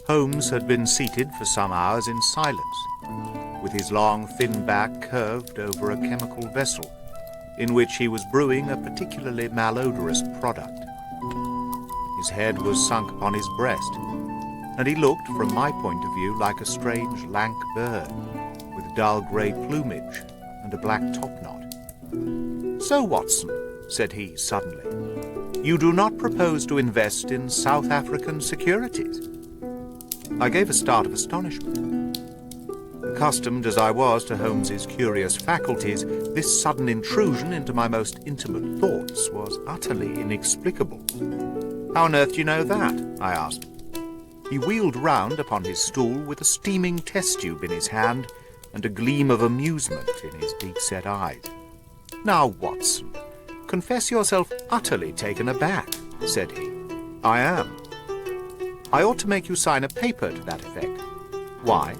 Holmes had been seated for some hours in silence, with his long, thin back curved over a chemical vessel, in which he was brewing a particularly malodorous product. His head was sunk upon his breast, and he looked, from my point of view, like a strange, lank bird, with dull grey plumage and a black topknot. "So, Watson," said he suddenly, "you do not propose to invest in South African securities?" I gave a start of astonishment. Accustomed as I was to Holmes's curious faculties, this sudden intrusion into my most intimate thoughts was utterly inexplicable. "How on earth do you know that?" I asked. He wheeled round upon his stool with a steaming test tube in his hand and a gleam of amusement in his deep-set eyes. "Now, Watson, confess yourself utterly taken aback," said he. "I am." "I ought to make you sign a paper to that effect." "Why?"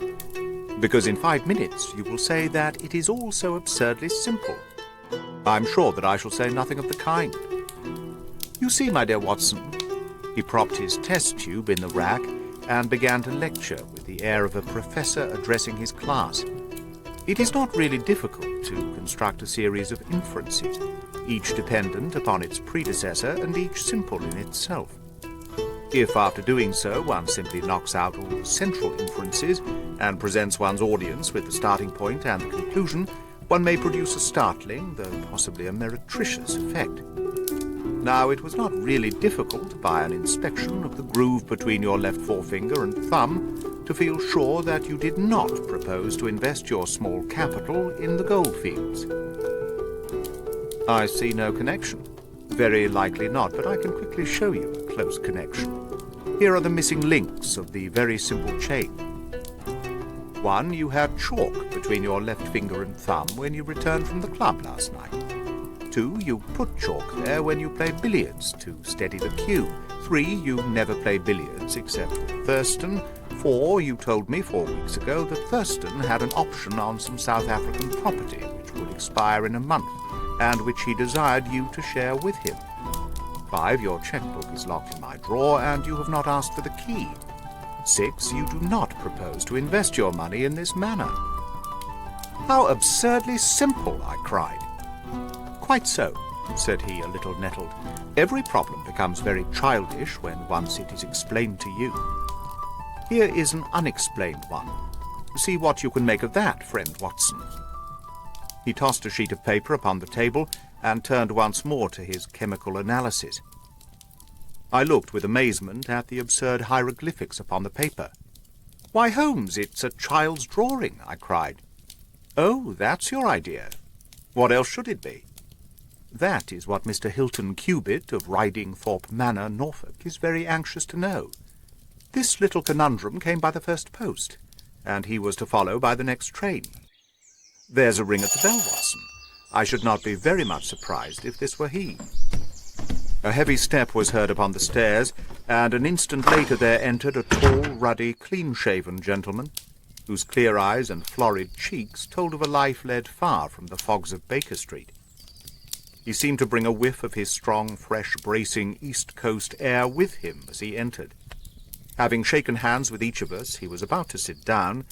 "Because in 5 minutes you will say that it is all so absurdly simple." "I'm sure that I shall say nothing of the kind." "You see, my dear Watson," he propped his test tube in the rack and began to lecture with the air of a professor addressing his class. "It is not really difficult to construct a series of inferences, each dependent upon its predecessor and each simple in itself. If after doing so one simply knocks out all the central inferences and presents one's audience with the starting point and the conclusion, one may produce a startling, though possibly a meretricious effect. Now, it was not really difficult, by an inspection of the groove between your left forefinger and thumb, to feel sure that you did not propose to invest your small capital in the goldfields." "I see no connection." "Very likely not, but I can quickly show you a close connection. Here are the missing links of the very simple chain. 1. You had chalk between your left finger and thumb when you returned from the club last night. 2. You put chalk there when you played billiards to steady the cue. 3. You never play billiards except with Thurston. 4. You told me 4 weeks ago that Thurston had an option on some South African property which would expire in a month, and which he desired you to share with him. 5. Your checkbook is locked in my drawer, and you have not asked for the key. 6. You do not propose to invest your money in this manner." "How absurdly simple!" I cried. "Quite so," said he, a little nettled. "Every problem becomes very childish when once it is explained to you. Here is an unexplained one. See what you can make of that, friend Watson." He tossed a sheet of paper upon the table and turned once more to his chemical analysis. I looked with amazement at the absurd hieroglyphics upon the paper. "Why, Holmes, it's a child's drawing," I cried. "Oh, that's your idea. What else should it be?" "That is what Mr. Hilton Cubitt of Ridingthorpe Manor, Norfolk, is very anxious to know. This little conundrum came by the first post, and he was to follow by the next train. There's a ring at the bell, Watson. I should not be very much surprised if this were he." A heavy step was heard upon the stairs, and an instant later there entered a tall, ruddy, clean-shaven gentleman, whose clear eyes and florid cheeks told of a life led far from the fogs of Baker Street. He seemed to bring a whiff of his strong, fresh, bracing East Coast air with him as he entered. Having shaken hands with each of us, he was about to sit down,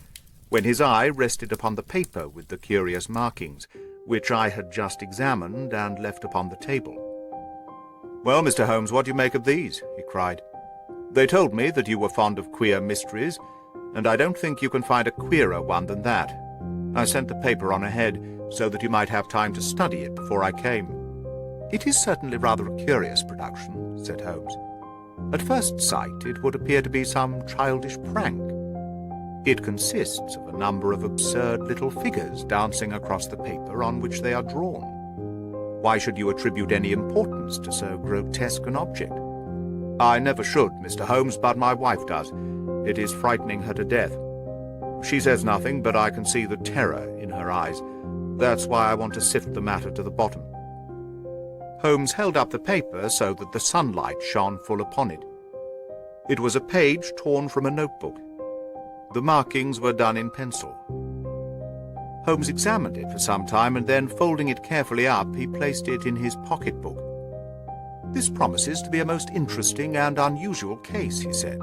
when his eye rested upon the paper with the curious markings, which I had just examined and left upon the table. "Well, Mr. Holmes, what do you make of these?" he cried. "They told me that you were fond of queer mysteries, and I don't think you can find a queerer one than that. I sent the paper on ahead, so that you might have time to study it before I came." "It is certainly rather a curious production," said Holmes. "At first sight it would appear to be some childish prank. It consists of a number of absurd little figures dancing across the paper on which they are drawn. Why should you attribute any importance to so grotesque an object?" "I never should, Mr. Holmes, but my wife does. It is frightening her to death. She says nothing, but I can see the terror in her eyes. That's why I want to sift the matter to the bottom." Holmes held up the paper so that the sunlight shone full upon it. It was a page torn from a notebook. The markings were done in pencil. Holmes examined it for some time, and then, folding it carefully up, he placed it in his pocket-book. "This promises to be a most interesting and unusual case," he said.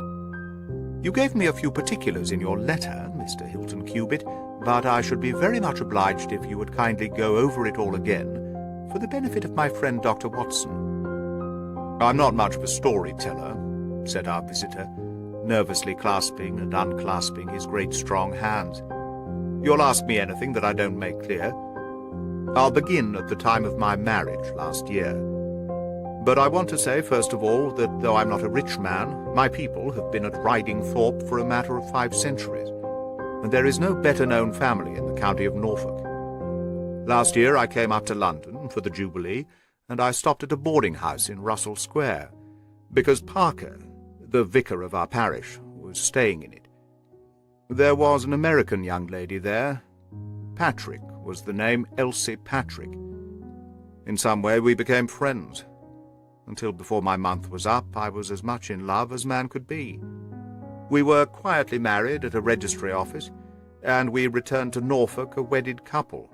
You gave me a few particulars in your letter, Mr. Hilton Cubitt, but I should be very much obliged if you would kindly go over it all again, for the benefit of my friend Dr. Watson. I'm not much of a storyteller, said our visitor, nervously clasping and unclasping his great strong hands. You'll ask me anything that I don't make clear. I'll begin at the time of my marriage last year. But I want to say, first of all, that though I'm not a rich man, my people have been at Ridingthorpe for a matter of 5 centuries, and there is no better-known family in the county of Norfolk. Last year I came up to London for the Jubilee, and I stopped at a boarding-house in Russell Square, because Parker, the vicar of our parish, was staying in it. There was an American young lady there. Patrick was the name, Elsie Patrick. In some way we became friends. Until before my month was up, I was as much in love as man could be. We were quietly married at a registry office, and we returned to Norfolk a wedded couple.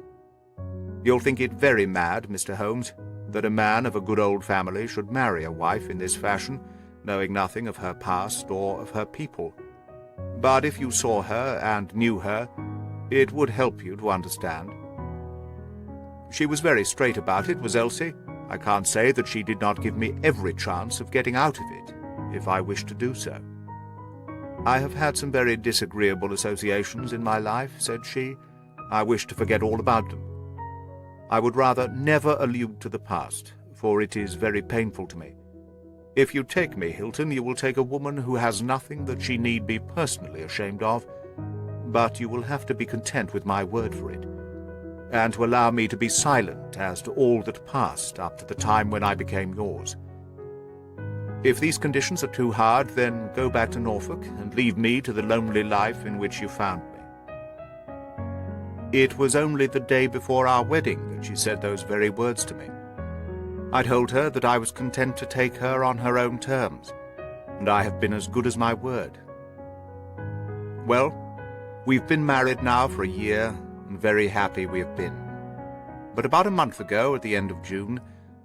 You'll think it very mad, Mr. Holmes, that a man of a good old family should marry a wife in this fashion, knowing nothing of her past or of her people. But if you saw her and knew her, it would help you to understand. She was very straight about it, was Elsie. I can't say that she did not give me every chance of getting out of it, if I wished to do so. I have had some very disagreeable associations in my life, said she. I wish to forget all about them. I would rather never allude to the past, for it is very painful to me. If you take me, Hilton, you will take a woman who has nothing that she need be personally ashamed of, but you will have to be content with my word for it, and to allow me to be silent as to all that passed up to the time when I became yours. If these conditions are too hard, then go back to Norfolk and leave me to the lonely life in which you found me. It was only the day before our wedding that she said those very words to me. I told her that I was content to take her on her own terms, and I have been as good as my word. Well, we've been married now for a year, and very happy we have been. But about a month ago, at the end of June,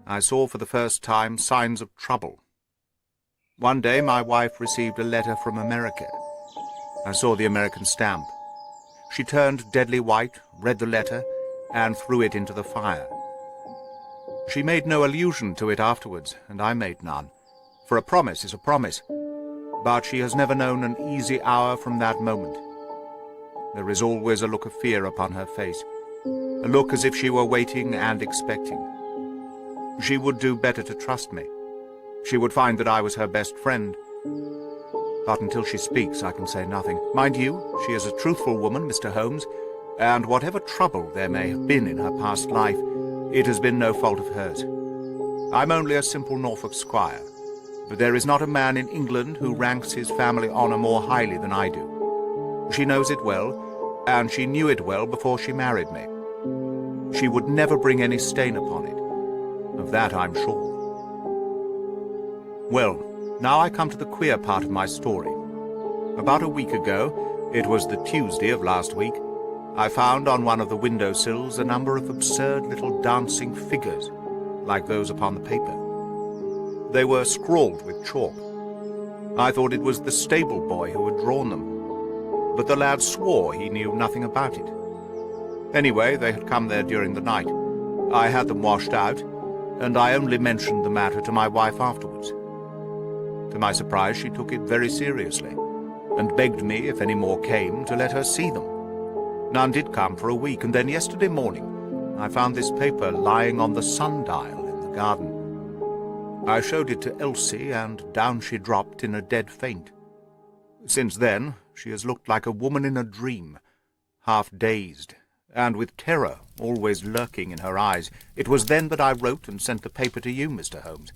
I saw for the first time signs of trouble. One day my wife received a letter from America. I saw the American stamp. She turned deadly white, read the letter, and threw it into the fire. She made no allusion to it afterwards, and I made none, for a promise is a promise. But she has never known an easy hour from that moment. There is always a look of fear upon her face, a look as if she were waiting and expecting. She would do better to trust me. She would find that I was her best friend. But until she speaks, I can say nothing. Mind you, she is a truthful woman, Mr. Holmes, and whatever trouble there may have been in her past life, it has been no fault of hers. I'm only a simple Norfolk squire, but there is not a man in England who ranks his family honour more highly than I do. She knows it well, and she knew it well before she married me. She would never bring any stain upon it. Of that I'm sure. Well, now I come to the queer part of my story. About a week ago, it was the Tuesday of last week, I found on one of the windowsills a number of absurd little dancing figures, like those upon the paper. They were scrawled with chalk. I thought it was the stable boy who had drawn them, but the lad swore he knew nothing about it. Anyway, they had come there during the night. I had them washed out, and I only mentioned the matter to my wife afterwards. To my surprise, she took it very seriously, and begged me, if any more came, to let her see them. None did come for a week, and then yesterday morning I found this paper lying on the sundial in the garden. I showed it to Elsie, and down she dropped in a dead faint. Since then she has looked like a woman in a dream, half dazed, and with terror always lurking in her eyes. It was then that I wrote and sent the paper to you, Mr. Holmes.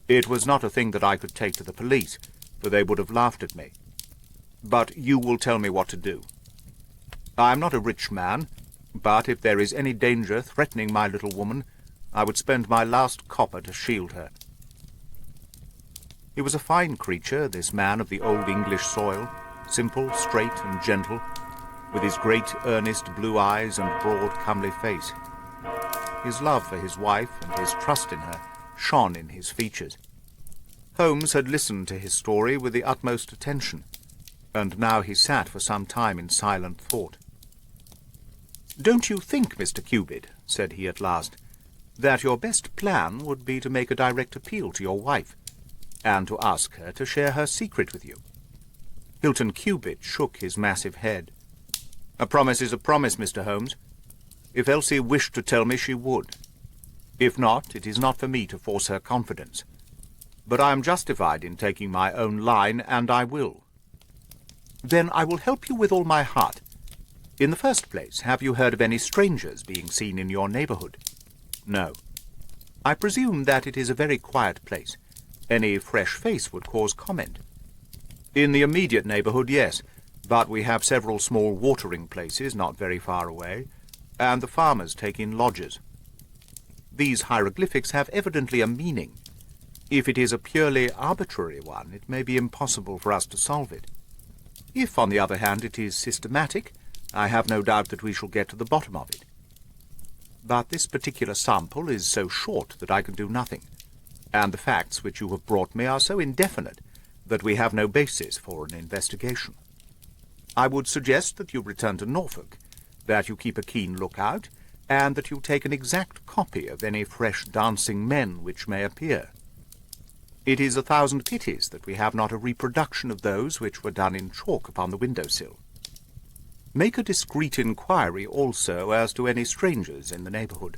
It was not a thing that I could take to the police, for they would have laughed at me. But you will tell me what to do. I am not a rich man, but if there is any danger threatening my little woman, I would spend my last copper to shield her. He was a fine creature, this man of the old English soil, simple, straight, and gentle, with his great, earnest blue eyes and broad, comely face. His love for his wife and his trust in her shone in his features. Holmes had listened to his story with the utmost attention. And now he sat for some time in silent thought. "Don't you think, Mr. Cupid," said he at last, "that your best plan would be to make a direct appeal to your wife, and to ask her to share her secret with you?" Hilton Cupid shook his massive head. "A promise is a promise, Mr. Holmes. If Elsie wished to tell me, she would. If not, it is not for me to force her confidence. But I am justified in taking my own line, and I will." "Then I will help you with all my heart. In the first place, have you heard of any strangers being seen in your neighborhood?" "No." "I presume that it is a very quiet place. Any fresh face would cause comment." "In the immediate neighborhood, yes, but we have several small watering places not very far away, and the farmers take in lodgers. These hieroglyphics have evidently a meaning. If it is a purely arbitrary one, it may be impossible for us to solve it. If, on the other hand, it is systematic, I have no doubt that we shall get to the bottom of it. But this particular sample is so short that I can do nothing, and the facts which you have brought me are so indefinite that we have no basis for an investigation. I would suggest that you return to Norfolk, that you keep a keen lookout, and that you take an exact copy of any fresh dancing men which may appear. It is 1,000 pities that we have not a reproduction of those which were done in chalk upon the window-sill. Make a discreet inquiry also as to any strangers in the neighborhood.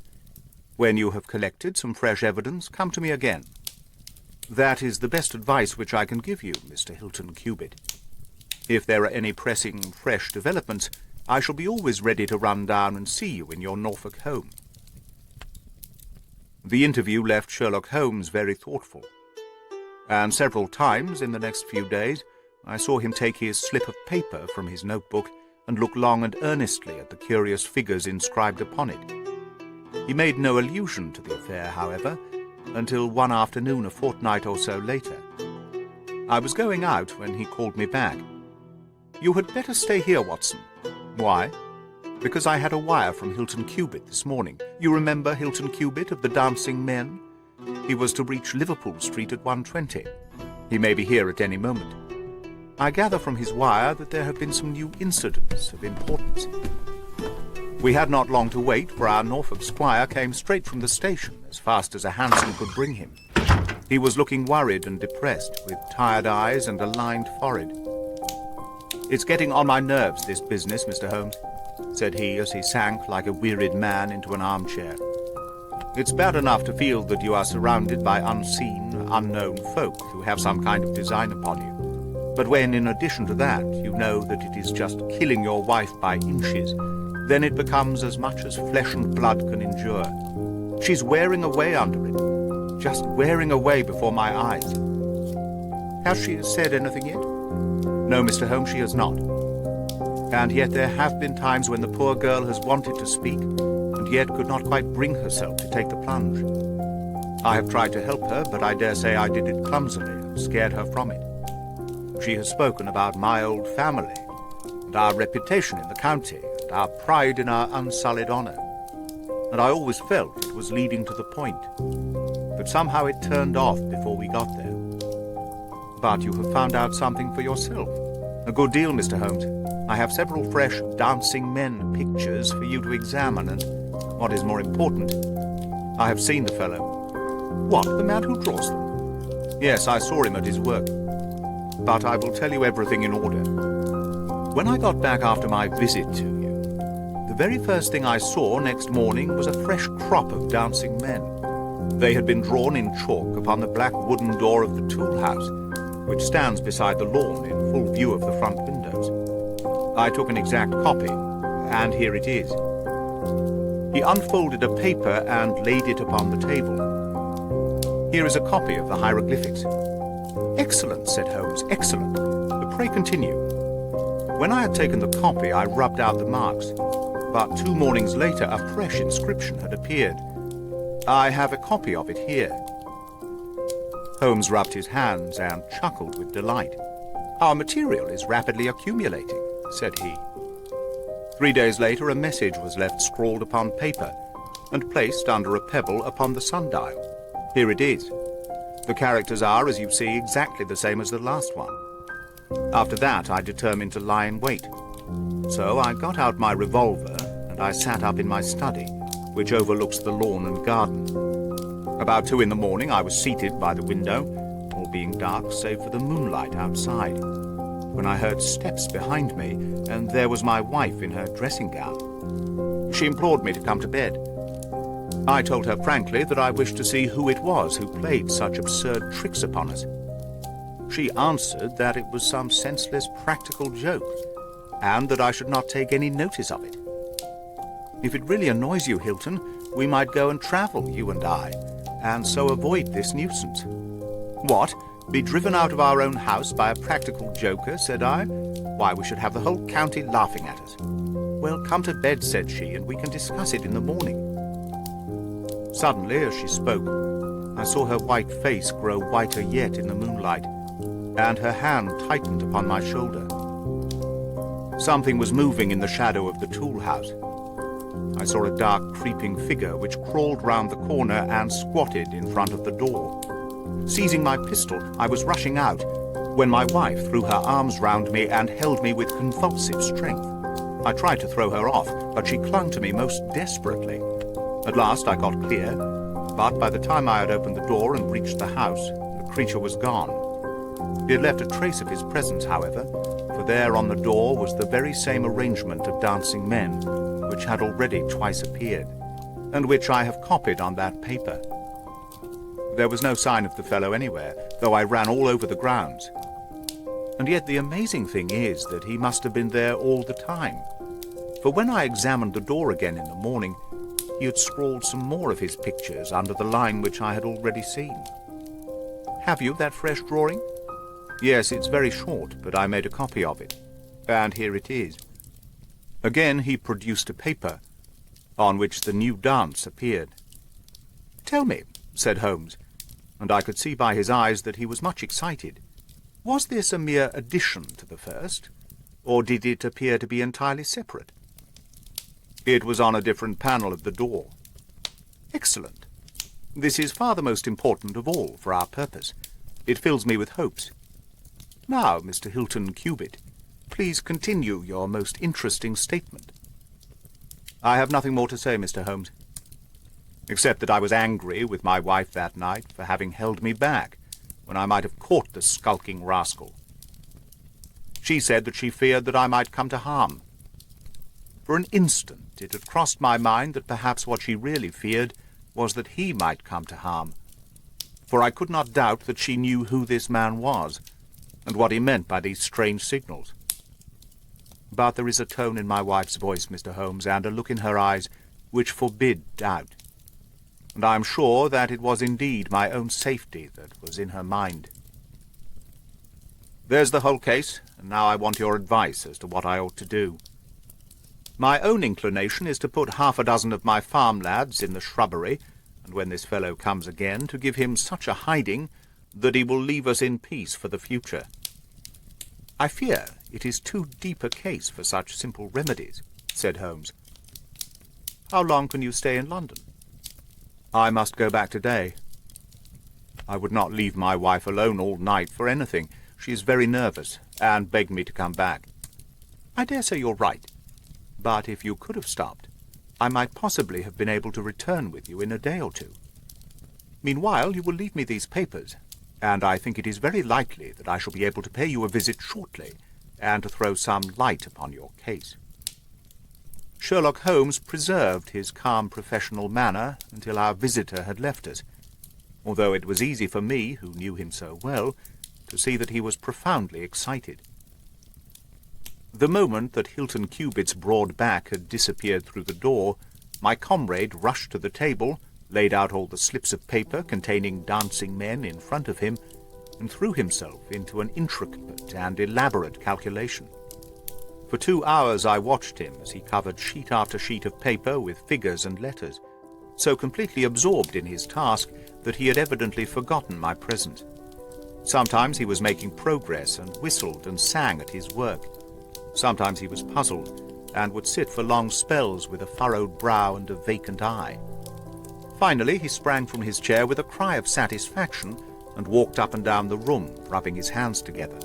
When you have collected some fresh evidence, come to me again. That is the best advice which I can give you, Mr. Hilton Cupid. If there are any pressing fresh developments, I shall be always ready to run down and see you in your Norfolk home." The interview left Sherlock Holmes very thoughtful, and several times in the next few days I saw him take his slip of paper from his notebook and look long and earnestly at the curious figures inscribed upon it. He made no allusion to the affair, however, until one afternoon a fortnight or so later. I was going out when he called me back. "You had better stay here, Watson." "Why?" "Because I had a wire from Hilton Cupid this morning. You remember Hilton Cupid of the dancing men? He was to reach Liverpool Street at 1:20. He may be here at any moment. I gather from his wire that there have been some new incidents of importance." We had not long to wait, for our Norfolk squire came straight from the station as fast as a hansom could bring him. He was looking worried and depressed, with tired eyes and a lined forehead. "It's getting on my nerves, this business, Mr. Holmes," said he as he sank like a wearied man into an armchair. "It's bad enough to feel that you are surrounded by unseen, unknown folk who have some kind of design upon you. But when, in addition to that, you know that it is just killing your wife by inches, then it becomes as much as flesh and blood can endure. She's wearing away under it, just wearing away before my eyes." "Has she said anything yet?" "No, Mr. Holmes, she has not. And yet there have been times when the poor girl has wanted to speak, and yet could not quite bring herself to take the plunge. I have tried to help her, but I dare say I did it clumsily and scared her from it. She has spoken about my old family, and our reputation in the county, and our pride in our unsullied honor, and I always felt it was leading to the point. But somehow it turned off before we got there. But you have found out something for yourself." "A good deal, Mr. Holmes. I have several fresh dancing men pictures for you to examine, and, what is more important, I have seen the fellow." "What, the man who draws them?" "Yes, I saw him at his work. But I will tell you everything in order. When I got back after my visit to you, the very first thing I saw next morning was a fresh crop of dancing men. They had been drawn in chalk upon the black wooden door of the tool house, which stands beside the lawn in full view of the front windows. I took an exact copy, and here it is." He unfolded a paper and laid it upon the table. "Here is a copy of the hieroglyphics." "Excellent," said Holmes, "excellent. But pray continue." When I had taken the copy, I rubbed out the marks, but 2 mornings later a fresh inscription had appeared. I have a copy of it here." Holmes rubbed his hands and chuckled with delight. "Our material is rapidly accumulating," said he. 3 days later a message was left scrawled upon paper and placed under a pebble upon the sundial. Here it is. The characters are, as you see, exactly the same as the last one. After that, I determined to lie in wait. So I got out my revolver, and I sat up in my study, which overlooks the lawn and garden. About 2 in the morning, I was seated by the window, all being dark save for the moonlight outside, when I heard steps behind me, and there was my wife in her dressing gown. She implored me to come to bed. I told her frankly that I wished to see who it was who played such absurd tricks upon us. She answered that it was some senseless practical joke, and that I should not take any notice of it. If it really annoys you, Hilton, we might go and travel, you and I, and so avoid this nuisance. What? Be driven out of our own house by a practical joker, said I. Why, we should have the whole county laughing at us. Well, come to bed, said she, and we can discuss it in the morning. Suddenly, as she spoke, I saw her white face grow whiter yet in the moonlight, and her hand tightened upon my shoulder. Something was moving in the shadow of the tool house. I saw a dark, creeping figure which crawled round the corner and squatted in front of the door. Seizing my pistol, I was rushing out, when my wife threw her arms round me and held me with convulsive strength. I tried to throw her off, but she clung to me most desperately. At last I got clear, but by the time I had opened the door and reached the house, the creature was gone. He had left a trace of his presence, however, for there on the door was the very same arrangement of dancing men, which had already twice appeared, and which I have copied on that paper. There was no sign of the fellow anywhere, though I ran all over the grounds. And yet the amazing thing is that he must have been there all the time, for when I examined the door again in the morning, he had scrawled some more of his pictures under the line which I had already seen. Have you that fresh drawing? Yes, it's very short, but I made a copy of it, and here it is. Again he produced a paper, on which the new dance appeared. Tell me, said Holmes, and I could see by his eyes that he was much excited, was this a mere addition to the first, or did it appear to be entirely separate? It was on a different panel of the door. Excellent. This is far the most important of all for our purpose. It fills me with hopes. Now, Mr. Hilton Cubitt, please continue your most interesting statement. I have nothing more to say, Mr. Holmes, except that I was angry with my wife that night for having held me back when I might have caught the skulking rascal. She said that she feared that I might come to harm. For an instant it had crossed my mind that perhaps what she really feared was that he might come to harm, for I could not doubt that she knew who this man was, and what he meant by these strange signals. But there is a tone in my wife's voice, Mr. Holmes, and a look in her eyes which forbid doubt, and I am sure that it was indeed my own safety that was in her mind. There's the whole case, and now I want your advice as to what I ought to do. My own inclination is to put 6 of my farm lads in the shrubbery, and when this fellow comes again, to give him such a hiding that he will leave us in peace for the future. I fear it is too deep a case for such simple remedies, said Holmes. How long can you stay in London? I must go back today. I would not leave my wife alone all night for anything. She is very nervous, and begged me to come back. I dare say you're right. But if you could have stopped, I might possibly have been able to return with you in a day or two. Meanwhile, you will leave me these papers, and I think it is very likely that I shall be able to pay you a visit shortly, and to throw some light upon your case. Sherlock Holmes preserved his calm professional manner until our visitor had left us, although it was easy for me, who knew him so well, to see that he was profoundly excited. The moment that Hilton Cubitt's broad back had disappeared through the door, my comrade rushed to the table, laid out all the slips of paper containing dancing men in front of him, and threw himself into an intricate and elaborate calculation. For 2 hours I watched him as he covered sheet after sheet of paper with figures and letters, so completely absorbed in his task that he had evidently forgotten my presence. Sometimes he was making progress and whistled and sang at his work. Sometimes he was puzzled, and would sit for long spells with a furrowed brow and a vacant eye. Finally he sprang from his chair with a cry of satisfaction, and walked up and down the room, rubbing his hands together.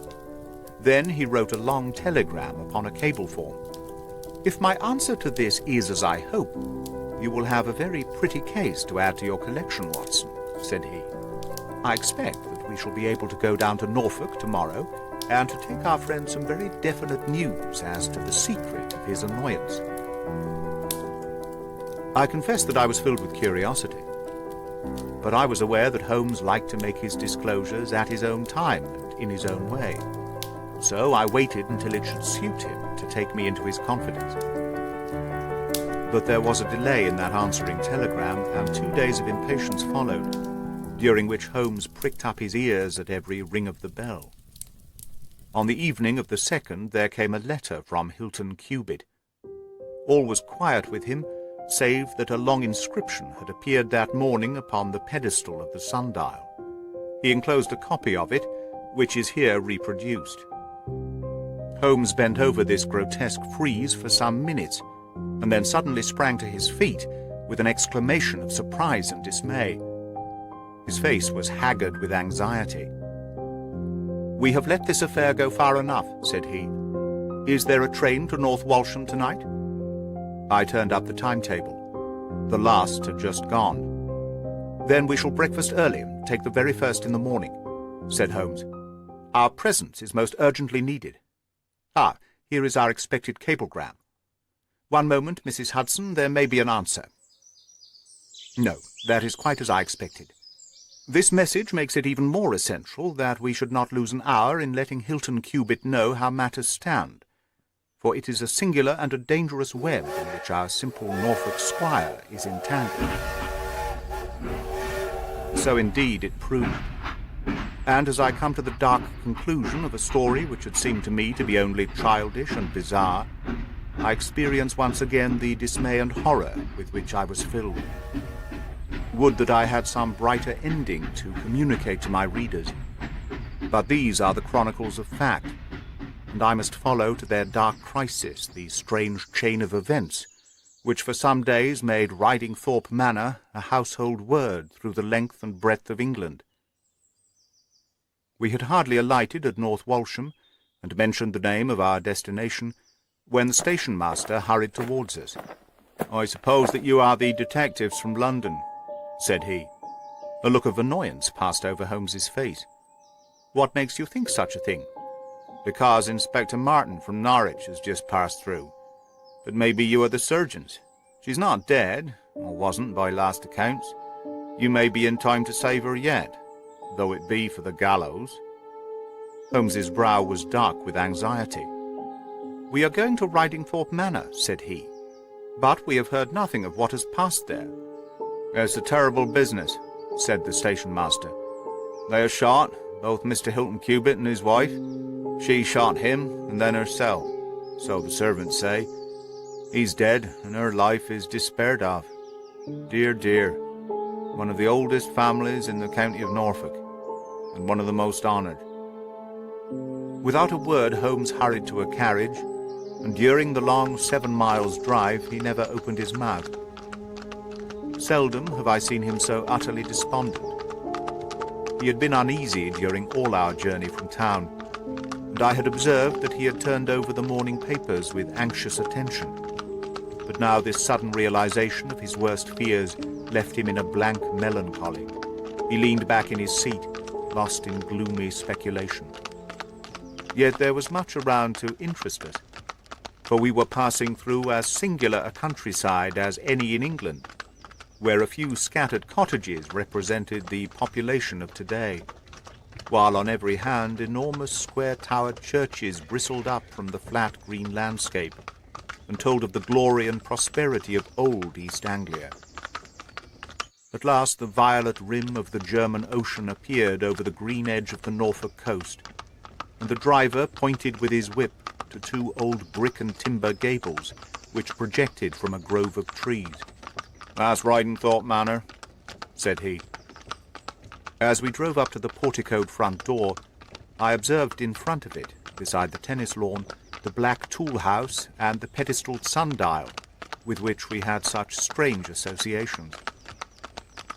Then he wrote a long telegram upon a cable form. "If my answer to this is as I hope, you will have a very pretty case to add to your collection, Watson," said he. "I expect that we shall be able to go down to Norfolk tomorrow and to take our friend some very definite news as to the secret of his annoyance." I confess that I was filled with curiosity, but I was aware that Holmes liked to make his disclosures at his own time and in his own way. So I waited until it should suit him to take me into his confidence. But there was a delay in that answering telegram, and 2 days of impatience followed, during which Holmes pricked up his ears at every ring of the bell. On the evening of the 2nd there came a letter from Hilton Cubitt. All was quiet with him, save that a long inscription had appeared that morning upon the pedestal of the sundial. He enclosed a copy of it, which is here reproduced. Holmes bent over this grotesque frieze for some minutes, and then suddenly sprang to his feet with an exclamation of surprise and dismay. His face was haggard with anxiety. "We have let this affair go far enough," said he. "Is there a train to North Walsham tonight?" I turned up the timetable. The last had just gone. "Then we shall breakfast early and take the very first in the morning," said Holmes. "Our presence is most urgently needed. Ah, here is our expected cablegram. One moment, Mrs. Hudson, there may be an answer. No, that is quite as I expected. This message makes it even more essential that we should not lose an hour in letting Hilton Cubitt know how matters stand, for it is a singular and a dangerous web in which our simple Norfolk squire is entangled." So indeed it proved. And as I come to the dark conclusion of a story which had seemed to me to be only childish and bizarre, I experience once again the dismay and horror with which I was filled. Would that I had some brighter ending to communicate to my readers. But these are the chronicles of fact, and I must follow to their dark crisis the strange chain of events which for some days made Ridingthorpe Manor a household word through the length and breadth of England. We had hardly alighted at North Walsham, and mentioned the name of our destination, when the station-master hurried towards us. "I suppose that you are the detectives from London," said he. A look of annoyance passed over Holmes's face. "What makes you think such a thing?" "Because Inspector Martin from Norwich has just passed through. But maybe you are the surgeons. She's not dead, or wasn't by last accounts. You may be in time to save her yet, though it be for the gallows." Holmes's brow was dark with anxiety. "We are going to Ridingthorpe Manor," said he, "but we have heard nothing of what has passed there." "It's a terrible business," said the station-master. "They are shot, both Mr. Hilton Cubitt and his wife. She shot him, and then herself, so the servants say. He's dead, and her life is despaired of. Dear, dear, one of the oldest families in the county of Norfolk, and one of the most honoured." Without a word Holmes hurried to a carriage, and during the long 7 miles' drive he never opened his mouth. Seldom have I seen him so utterly despondent. He had been uneasy during all our journey from town, and I had observed that he had turned over the morning papers with anxious attention. But now this sudden realization of his worst fears left him in a blank melancholy. He leaned back in his seat, lost in gloomy speculation. Yet there was much around to interest us, for we were passing through as singular a countryside as any in England, where a few scattered cottages represented the population of today, while on every hand enormous square-towered churches bristled up from the flat green landscape, and told of the glory and prosperity of old East Anglia. At last the violet rim of the German Ocean appeared over the green edge of the Norfolk coast, and the driver pointed with his whip to 2 old brick and timber gables which projected from a grove of trees. "That's Ridingthorpe Manor," said he. As we drove up to the porticoed front door, I observed in front of it, beside the tennis lawn, the black tool house and the pedestaled sundial, with which we had such strange associations.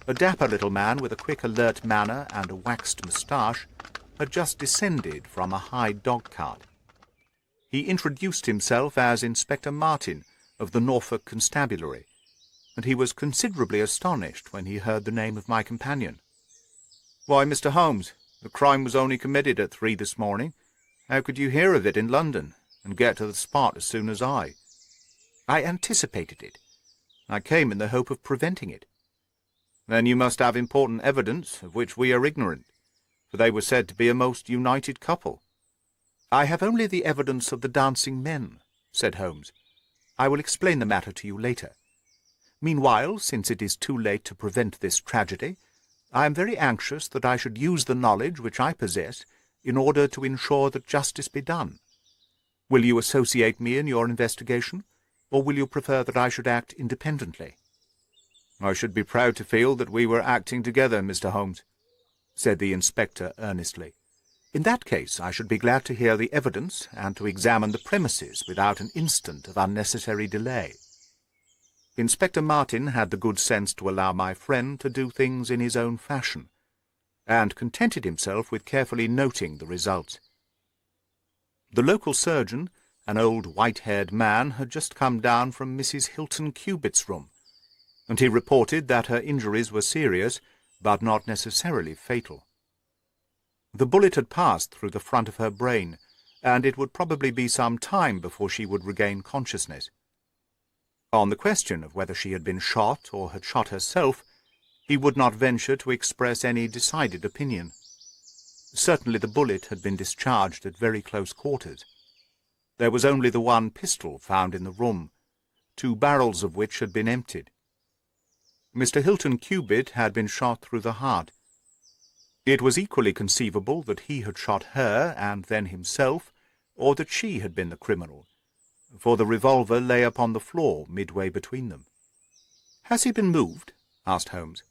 A dapper little man with a quick, alert manner and a waxed moustache had just descended from a high dog-cart. He introduced himself as Inspector Martin of the Norfolk Constabulary, and he was considerably astonished when he heard the name of my companion. "Why, Mr. Holmes, the crime was only committed at 3 this morning. How could you hear of it in London, and get to the spot as soon as I?" "I anticipated it. I came in the hope of preventing it." "Then you must have important evidence of which we are ignorant, for they were said to be a most united couple." "I have only the evidence of the dancing men," said Holmes. "I will explain the matter to you later. Meanwhile, since it is too late to prevent this tragedy, I am very anxious that I should use the knowledge which I possess in order to ensure that justice be done. Will you associate me in your investigation, or will you prefer that I should act independently?" "I should be proud to feel that we were acting together, Mr. Holmes," said the inspector earnestly. "In that case I should be glad to hear the evidence and to examine the premises without an instant of unnecessary delay." Inspector Martin had the good sense to allow my friend to do things in his own fashion, and contented himself with carefully noting the results. The local surgeon, an old white-haired man, had just come down from Mrs. Hilton Cubitt's room, and he reported that her injuries were serious, but not necessarily fatal. The bullet had passed through the front of her brain, and it would probably be some time before she would regain consciousness. On the question of whether she had been shot or had shot herself, he would not venture to express any decided opinion. Certainly the bullet had been discharged at very close quarters. There was only the one pistol found in the room, 2 barrels of which had been emptied. Mr. Hilton Cubitt had been shot through the heart. It was equally conceivable that he had shot her and then himself, or that she had been the criminal, for the revolver lay upon the floor midway between them. "Has he been moved?" asked Holmes.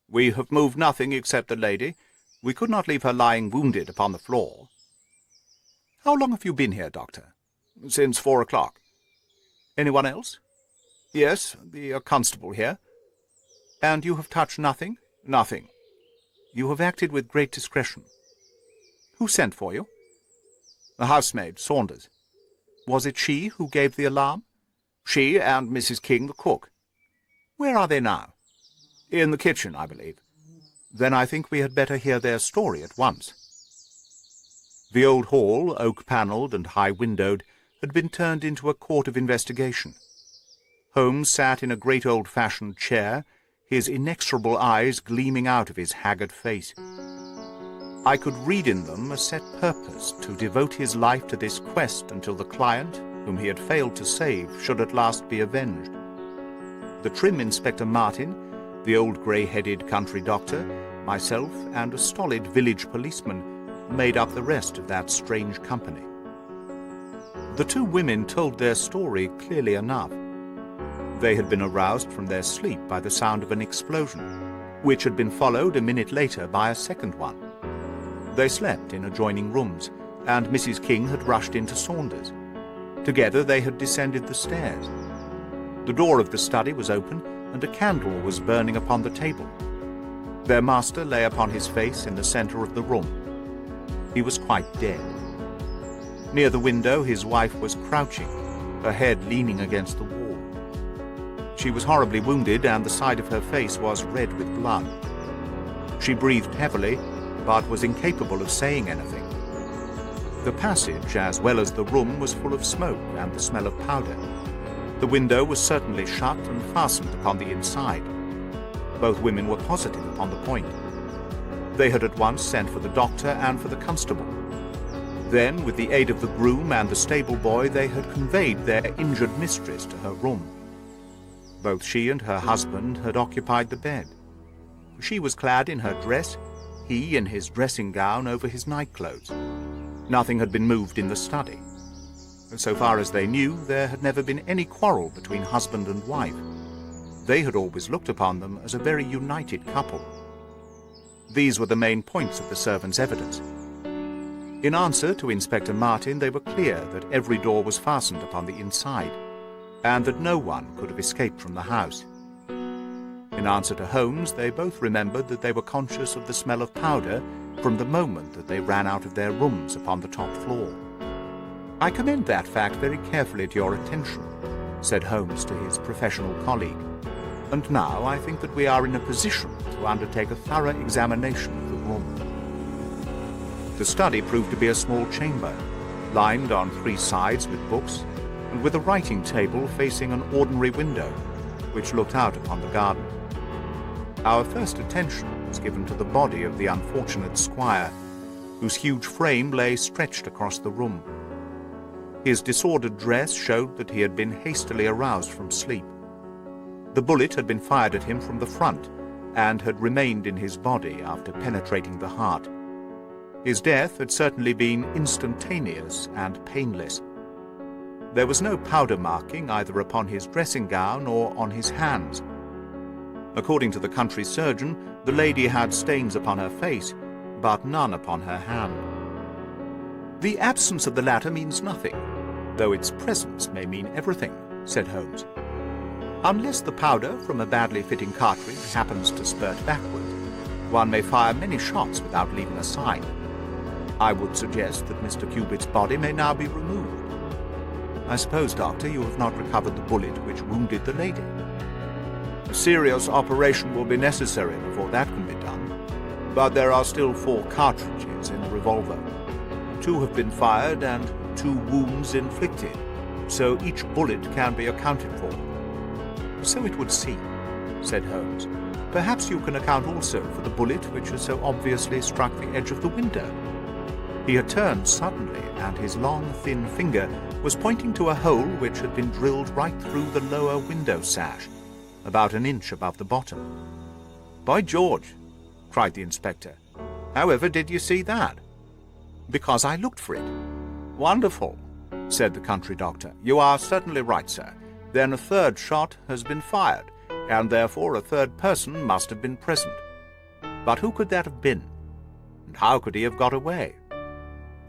"We have moved nothing except the lady. We could not leave her lying wounded upon the floor." "How long have you been here, Doctor?" "Since 4 o'clock. "Anyone else?" "Yes, the constable here." "And you have touched nothing?" "Nothing." "You have acted with great discretion. Who sent for you?" "The housemaid, Saunders." "Was it she who gave the alarm?" "She and Mrs. King, the cook." "Where are they now?" "In the kitchen, I believe." "Then I think we had better hear their story at once." The old hall, oak-panelled and high-windowed, had been turned into a court of investigation. Holmes sat in a great old-fashioned chair, his inexorable eyes gleaming out of his haggard face. I could read in them a set purpose to devote his life to this quest until the client, whom he had failed to save, should at last be avenged. The trim Inspector Martin, the old grey-headed country doctor, myself, and a stolid village policeman made up the rest of that strange company. The 2 women told their story clearly enough. They had been aroused from their sleep by the sound of an explosion, which had been followed a minute later by a second one. They slept in adjoining rooms, and Mrs. King had rushed into Saunders. Together they had descended the stairs. The door of the study was open, and a candle was burning upon the table. Their master lay upon his face in the centre of the room. He was quite dead. Near the window his wife was crouching, her head leaning against the wall. She was horribly wounded, and the side of her face was red with blood. She breathed heavily, but was incapable of saying anything. The passage, as well as the room, was full of smoke and the smell of powder. The window was certainly shut and fastened upon the inside. Both women were positive upon the point. They had at once sent for the doctor and for the constable. Then, with the aid of the groom and the stable boy, they had conveyed their injured mistress to her room. Both she and her husband had occupied the bed. She was clad in her dress, he in his dressing gown over his nightclothes. Nothing had been moved in the study. So far as they knew, there had never been any quarrel between husband and wife. They had always looked upon them as a very united couple. These were the main points of the servants' evidence. In answer to Inspector Martin, they were clear that every door was fastened upon the inside, and that no one could have escaped from the house. In answer to Holmes, they both remembered that they were conscious of the smell of powder from the moment that they ran out of their rooms upon the top floor. "I commend that fact very carefully to your attention," said Holmes to his professional colleague. "And now I think that we are in a position to undertake a thorough examination of the room." The study proved to be a small chamber, lined on 3 sides with books, and with a writing table facing an ordinary window, which looked out upon the garden. Our first attention was given to the body of the unfortunate squire, whose huge frame lay stretched across the room. His disordered dress showed that he had been hastily aroused from sleep. The bullet had been fired at him from the front, and had remained in his body after penetrating the heart. His death had certainly been instantaneous and painless. There was no powder marking either upon his dressing gown or on his hands. According to the country surgeon, the lady had stains upon her face, but none upon her hand. "The absence of the latter means nothing, though its presence may mean everything," said Holmes. "Unless the powder from a badly fitting cartridge happens to spurt backward, one may fire many shots without leaving a sign. I would suggest that Mr. Cubitt's body may now be removed. I suppose, Doctor, you have not recovered the bullet which wounded the lady?" "A serious operation will be necessary before that can be done, but there are still 4 cartridges in the revolver. 2 have been fired and 2 wounds inflicted, so each bullet can be accounted for." "So it would seem," said Holmes. "Perhaps you can account also for the bullet which has so obviously struck the edge of the window." He had turned suddenly, and his long, thin finger was pointing to a hole which had been drilled right through the lower window sash, about an inch above the bottom. "By George!" cried the inspector. "However did you see that?" "Because I looked for it." "Wonderful," said the country doctor. "You are certainly right, sir. Then a 3rd shot has been fired, and therefore a 3rd person must have been present. But who could that have been? And how could he have got away?"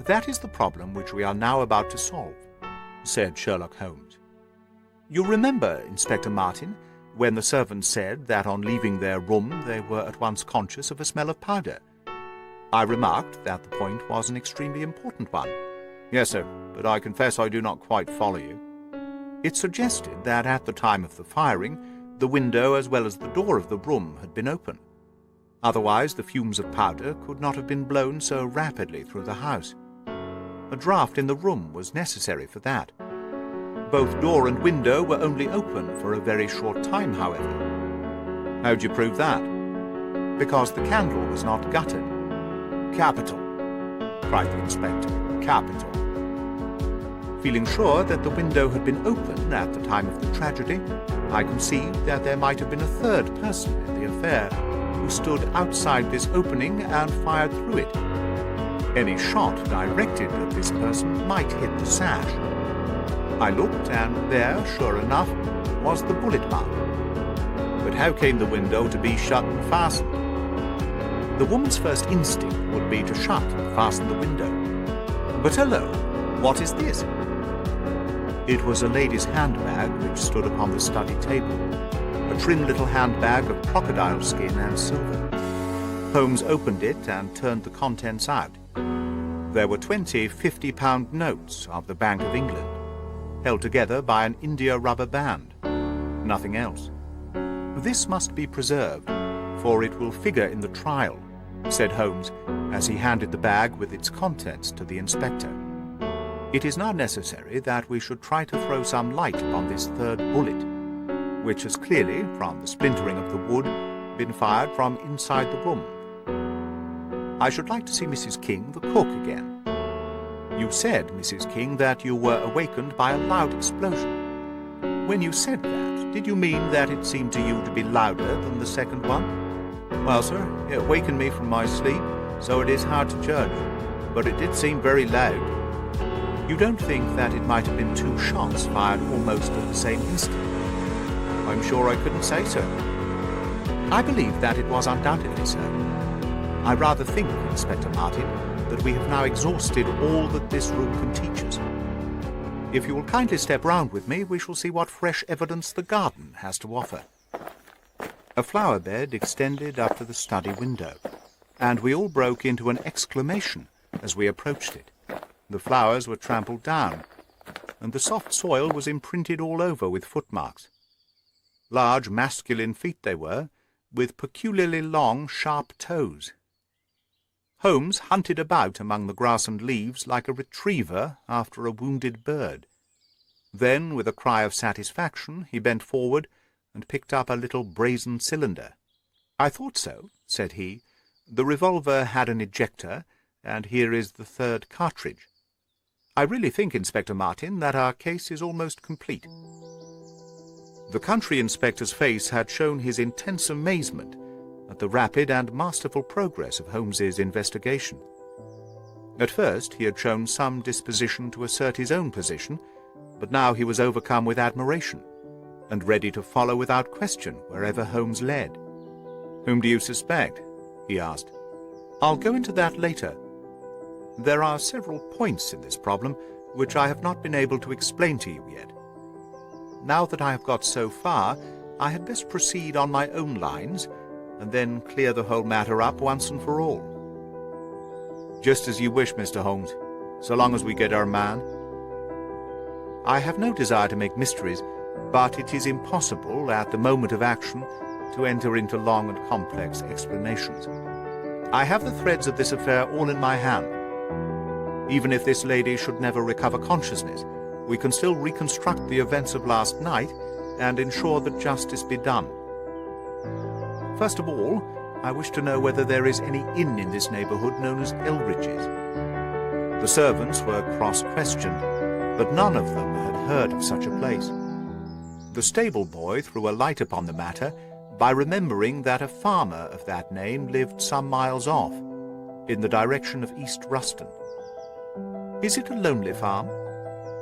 "That is the problem which we are now about to solve," said Sherlock Holmes. "You remember, Inspector Martin, when the servants said that on leaving their room they were at once conscious of a smell of powder? I remarked that the point was an extremely important one." "Yes, sir, but I confess I do not quite follow you." "It suggested that at the time of the firing, the window as well as the door of the room had been open. Otherwise the fumes of powder could not have been blown so rapidly through the house. A draught in the room was necessary for that. Both door and window were only open for a very short time, however." "How do you prove that?" "Because the candle was not guttered." "Capital!" cried the inspector. "Capital!" Feeling sure that the window had been open at the time of the tragedy, I conceived that there might have been a 3rd person in the affair, who stood outside this opening and fired through it. Any shot directed at this person might hit the sash. I looked, and there, sure enough, was the bullet mark. But how came the window to be shut and fastened? The woman's first instinct would be to shut and fasten the window. But hello, what is this? It was a lady's handbag which stood upon the study table, a trim little handbag of crocodile skin and silver. Holmes opened it and turned the contents out. There were 20 50-pound notes of the Bank of England, held together by an India rubber band. Nothing else. "This must be preserved, for it will figure in the trial," said Holmes, as he handed the bag with its contents to the inspector. "It is now necessary that we should try to throw some light upon this 3rd bullet, which has clearly, from the splintering of the wood, been fired from inside the room. I should like to see Mrs. King, the cook, again. You said, Mrs. King, that you were awakened by a loud explosion. When you said that, did you mean that it seemed to you to be louder than the 2nd one?" "Well, sir, it awakened me from my sleep, so it is hard to judge, but it did seem very loud." "You don't think that it might have been 2 shots fired almost at the same instant?" "I'm sure I couldn't say so." "I believe that it was undoubtedly so. I rather think, Inspector Martin, that we have now exhausted all that this room can teach us. If you will kindly step round with me, we shall see what fresh evidence the garden has to offer." A flower bed extended up to the study window. and we all broke into an exclamation as we approached it. The flowers were trampled down, and the soft soil was imprinted all over with footmarks. Large masculine feet they were, with peculiarly long, sharp toes. Holmes hunted about among the grass and leaves like a retriever after a wounded bird. Then, with a cry of satisfaction, he bent forward and picked up a little brazen cylinder. "I thought so," said he. "The revolver had an ejector, and here is the third cartridge. I really think, Inspector Martin, that our case is almost complete." The country inspector's face had shown his intense amazement at the rapid and masterful progress of Holmes's investigation. At first he had shown some disposition to assert his own position, but now he was overcome with admiration, and ready to follow without question wherever Holmes led. "Whom do you suspect?" he asked. "I'll go into that later. There are several points in this problem which I have not been able to explain to you yet. Now that I have got so far, I had best proceed on my own lines, and then clear the whole matter up once and for all." "Just as you wish, Mr. Holmes, so long as we get our man." "I have no desire to make mysteries, but it is impossible, at the moment of action, to enter into long and complex explanations. I have the threads of this affair all in my hand. Even if this lady should never recover consciousness, we can still reconstruct the events of last night and ensure that justice be done. First of all, I wish to know whether there is any inn in this neighborhood known as Elridge's. The servants were cross-questioned, but none of them had heard of such a place. The stable boy threw a light upon the matter by remembering that a farmer of that name lived some miles off, in the direction of East Ruston. Is it a lonely farm?"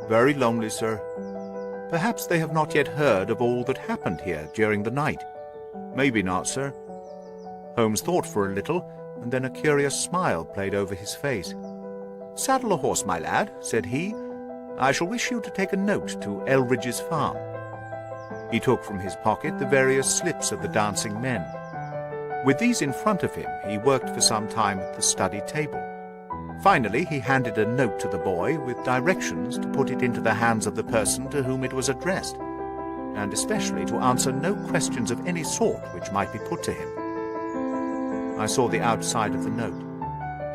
"Very lonely, sir." "Perhaps they have not yet heard of all that happened here during the night." "Maybe not, sir." Holmes thought for a little, and then a curious smile played over his face. "Saddle a horse, my lad," said he. "I shall wish you to take a note to Elridge's farm." He took from his pocket the various slips of the dancing men. With these in front of him, he worked for some time at the study table. Finally, he handed a note to the boy with directions to put it into the hands of the person to whom it was addressed, and especially to answer no questions of any sort which might be put to him. I saw the outside of the note,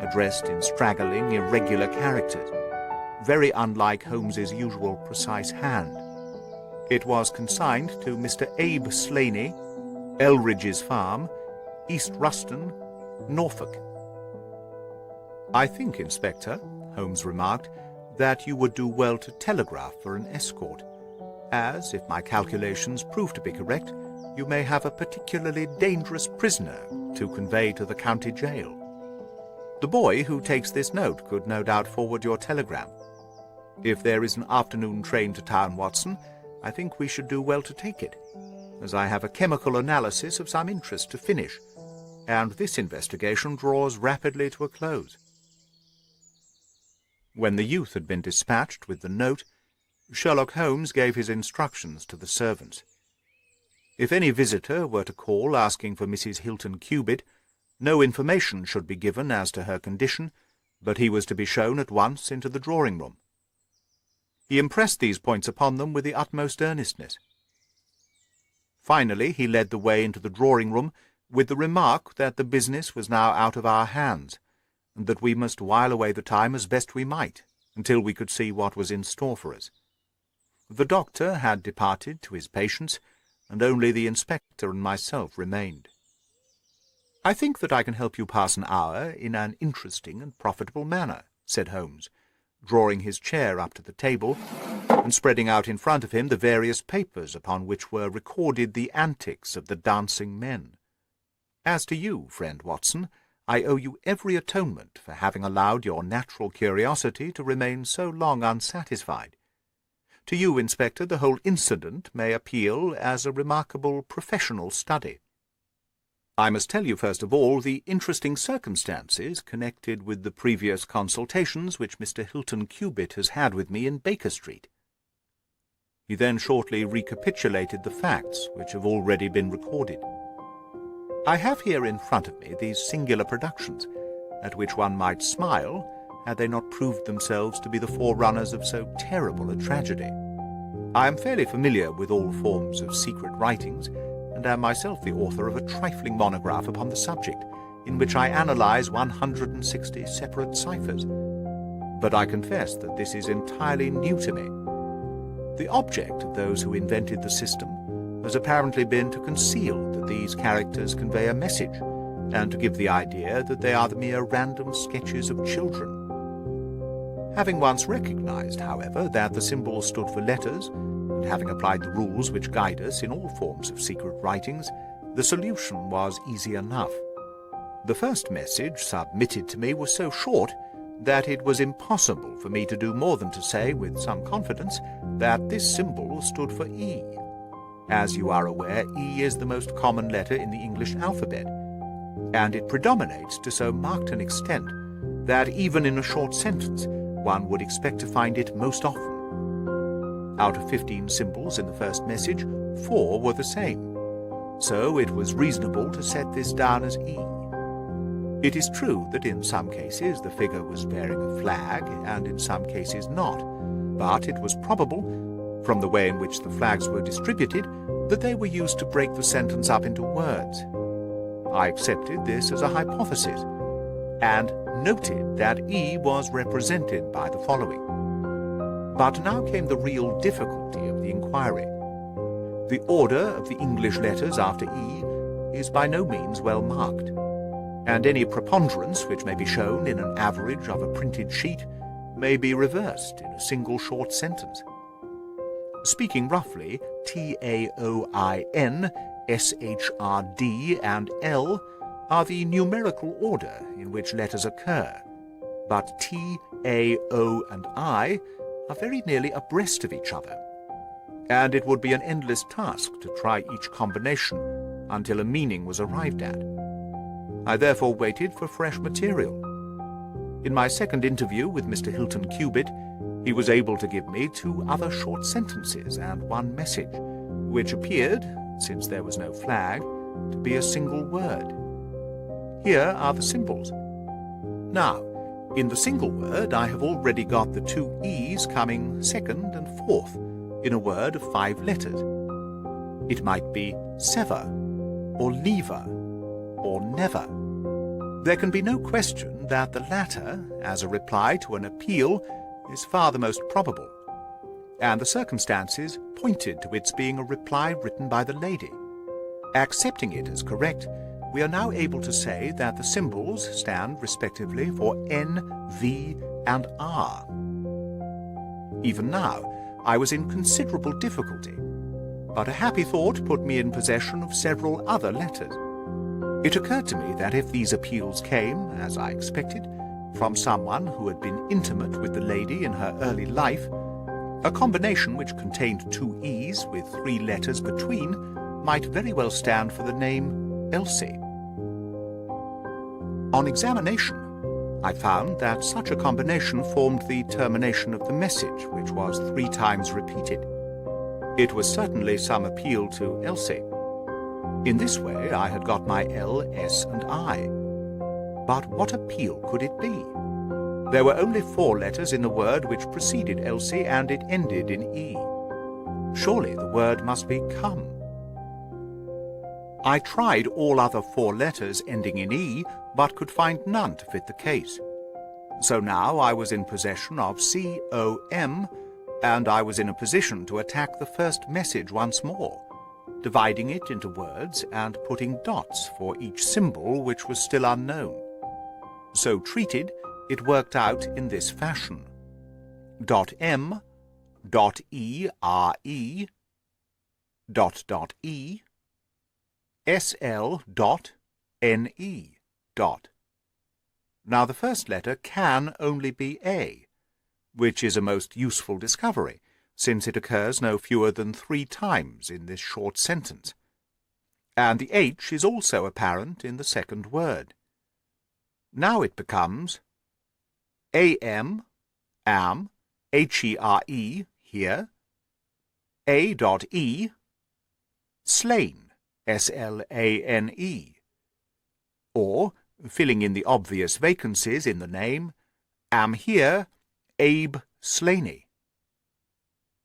addressed in straggling, irregular characters, very unlike Holmes's usual precise hand. It was consigned to Mr. Abe Slaney, Elridge's Farm, East Ruston, Norfolk. "I think, Inspector," Holmes remarked, "that you would do well to telegraph for an escort, as, if my calculations prove to be correct, you may have a particularly dangerous prisoner to convey to the county jail. The boy who takes this note could no doubt forward your telegram. If there is an afternoon train to town, Watson, I think we should do well to take it, as I have a chemical analysis of some interest to finish, and this investigation draws rapidly to a close." When the youth had been dispatched with the note, Sherlock Holmes gave his instructions to the servants. If any visitor were to call asking for Mrs. Hilton Cubitt, no information should be given as to her condition, but he was to be shown at once into the drawing-room. He impressed these points upon them with the utmost earnestness. Finally, he led the way into the drawing-room with the remark that the business was now out of our hands, and that we must while away the time as best we might, until we could see what was in store for us. The doctor had departed to his patients, and only the inspector and myself remained. "I think that I can help you pass an hour in an interesting and profitable manner," said Holmes, drawing his chair up to the table, and spreading out in front of him the various papers upon which were recorded the antics of the dancing men. "As to you, friend Watson, I owe you every atonement for having allowed your natural curiosity to remain so long unsatisfied. To you, Inspector, the whole incident may appeal as a remarkable professional study. I must tell you, first of all, the interesting circumstances connected with the previous consultations which Mr. Hilton Cubitt has had with me in Baker Street." He then shortly recapitulated the facts which have already been recorded. I have here in front of me these singular productions, at which one might smile had they not proved themselves to be the forerunners of so terrible a tragedy. I am fairly familiar with all forms of secret writings, and am myself the author of a trifling monograph upon the subject, in which I analyze 160 separate ciphers. But I confess that this is entirely new to me. The object of those who invented the system has apparently been to conceal that these characters convey a message, and to give the idea that they are the mere random sketches of children. Having once recognized, however, that the symbols stood for letters, and having applied the rules which guide us in all forms of secret writings, the solution was easy enough. The first message submitted to me was so short that it was impossible for me to do more than to say with some confidence that this symbol stood for E. As you are aware, E is the most common letter in the English alphabet, and it predominates to so marked an extent that even in a short sentence one would expect to find it most often. Out of 15 symbols in the first message, 4 were the same, so it was reasonable to set this down as E. It is true that in some cases the figure was bearing a flag, and in some cases not, but it was probable, from the way in which the flags were distributed, that they were used to break the sentence up into words. I accepted this as a hypothesis, and noted that E was represented by the following. But now came the real difficulty of the inquiry. The order of the English letters after E is by no means well marked, and any preponderance which may be shown in an average of a printed sheet may be reversed in a single short sentence. Speaking roughly, T-A-O-I-N, S-H-R-D, and L are the numerical order in which letters occur, but T, A, O, and I are very nearly abreast of each other, and it would be an endless task to try each combination until a meaning was arrived at. I therefore waited for fresh material. In my second interview with Mr. Hilton Cubitt, he was able to give me 2 other short sentences and 1 message, which appeared, since there was no flag, to be a single word. Here are the symbols. Now, in the single word I have already got the 2 E's coming second and fourth in a word of 5 letters. It might be sever, or lever, or never. There can be no question that the latter, as a reply to an appeal, is far the most probable, and the circumstances pointed to its being a reply written by the lady. Accepting it as correct, we are now able to say that the symbols stand respectively for N, V, and R. Even now, I was in considerable difficulty, but a happy thought put me in possession of several other letters. It occurred to me that if these appeals came, as I expected, from someone who had been intimate with the lady in her early life, a combination which contained 2 E's with 3 letters between might very well stand for the name Elsie. On examination, I found that such a combination formed the termination of the message, which was 3 times repeated. It was certainly some appeal to Elsie. In this way I had got my L, S, and I. But what appeal could it be? There were only 4 letters in the word which preceded Elsie, and it ended in E. Surely the word must be come. I tried all other 4 letters ending in E, but could find none to fit the case. So now I was in possession of C-O-M, and I was in a position to attack the first message once more, dividing it into words and putting dots for each symbol which was still unknown. So treated, it worked out in this fashion: .M, .E-R-E, .E, SL.NE. Now the first letter can only be A, which is a most useful discovery, since it occurs no fewer than 3 times in this short sentence, and the H is also apparent in the second word. Now it becomes AM, am, HERE, here, A.E, slain, SLANE, or, filling in the obvious vacancies in the name, am here, Abe Slaney.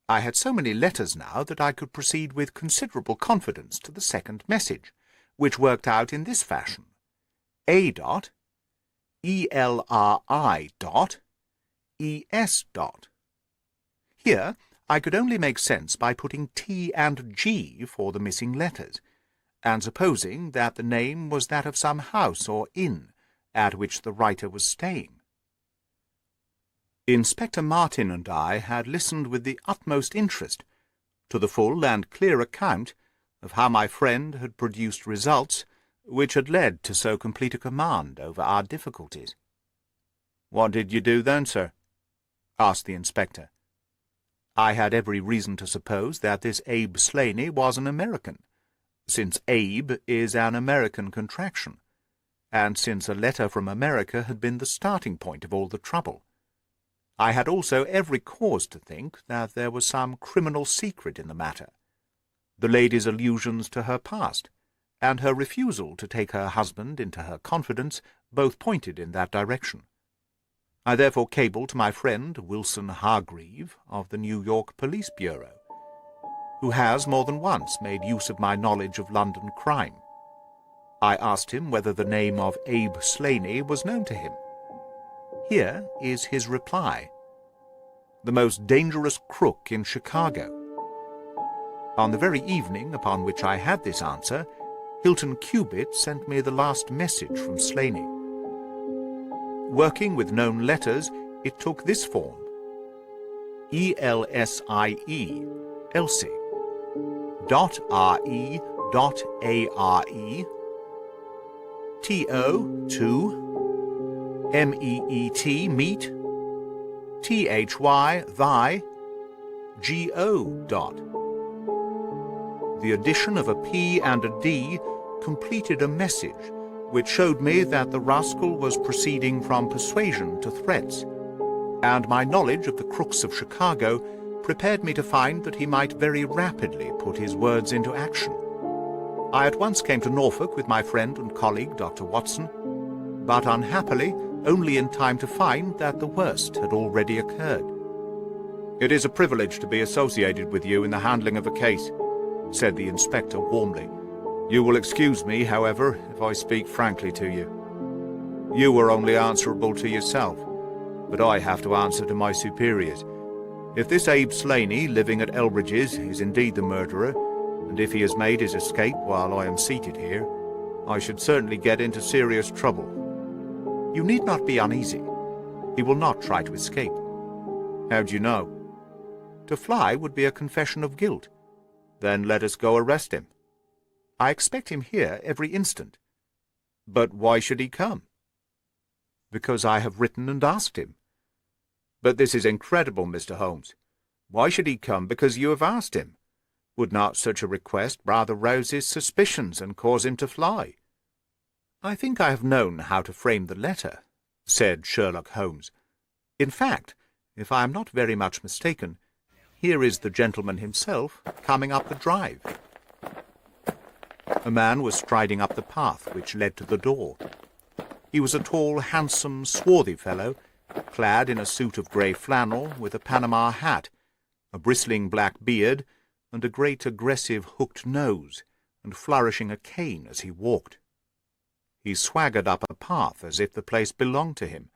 I had so many letters now that I could proceed with considerable confidence to the second message, which worked out in this fashion: A. ELRI. ES. Here I could only make sense by putting T and G for the missing letters, and supposing that the name was that of some house or inn at which the writer was staying. Inspector Martin and I had listened with the utmost interest to the full and clear account of how my friend had produced results which had led to so complete a command over our difficulties. "What did you do then, sir?" asked the inspector. I had every reason to suppose that this Abe Slaney was an American, since Abe is an American contraction, and since a letter from America had been the starting point of all the trouble. I had also every cause to think that there was some criminal secret in the matter. The lady's allusions to her past, and her refusal to take her husband into her confidence, both pointed in that direction. I therefore cabled to my friend Wilson Hargreave of the New York Police Bureau, who has more than once made use of my knowledge of London crime. I asked him whether the name of Abe Slaney was known to him. Here is his reply: "The most dangerous crook in Chicago." On the very evening upon which I had this answer, Hilton Cubitt sent me the last message from Slaney. Working with known letters, it took this form: ELSIE, Elsie, .RE.ARE, TO2, MEET, meet, THY, thy, GO. The addition of a P and a D completed a message which showed me that the rascal was proceeding from persuasion to threats, and my knowledge of the crooks of Chicago prepared me to find that he might very rapidly put his words into action. I at once came to Norfolk with my friend and colleague, Dr. Watson, but unhappily only in time to find that the worst had already occurred. "It is a privilege to be associated with you in the handling of a case," said the inspector warmly. "You will excuse me, however, if I speak frankly to you. You were only answerable to yourself, but I have to answer to my superiors. If this Abe Slaney, living at Elbridge's, is indeed the murderer, and if he has made his escape while I am seated here, I should certainly get into serious trouble." "You need not be uneasy. He will not try to escape." "How do you know?" "To fly would be a confession of guilt." "Then let us go arrest him." "I expect him here every instant." "But why should he come?" "Because I have written and asked him." "But this is incredible, Mr. Holmes. Why should he come because you have asked him? Would not such a request rather rouse his suspicions and cause him to fly?" "I think I have known how to frame the letter," said Sherlock Holmes. "In fact, if I am not very much mistaken, here is the gentleman himself coming up the drive." A man was striding up the path which led to the door. He was a tall, handsome, swarthy fellow, clad in a suit of grey flannel, with a Panama hat, a bristling black beard, and a great aggressive hooked nose, and flourishing a cane as he walked. He swaggered up a path as if the place belonged to him,